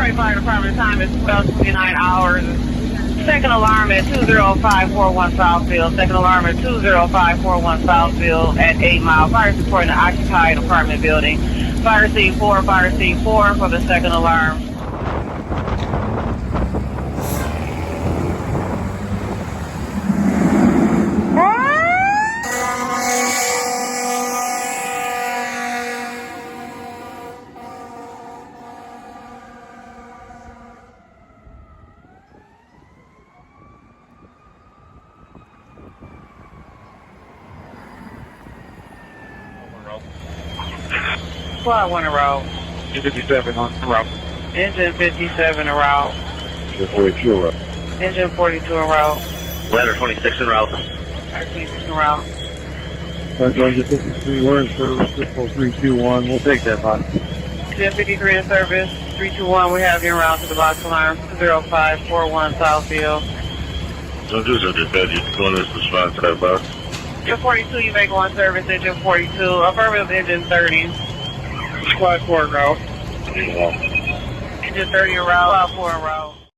Detroit Fire Department time is 12:29 hours. Second alarm at 20541 Southfield. Second alarm at 20541 Southfield at 8 Mile. Fire reporting an occupied apartment building. Fire scene 4 for the second alarm. Squad 1 en route. Engine 57 on route. Engine 57 en route. Engine 42 en route. Engine 42 en route. Ladder 26 en route. Ladder 26 en route. Engine 53, we're in service, 321, we'll take that, bot. Engine 53 in service, 321, we have you en route to the box alarm, 20541 Southfield. Don't do so, just bad. You're going to respond to that box. Engine 42, you may go on service, engine 42, affirmative engine 30. Squad 4 route. Engine 30 en route, squad 4 en route.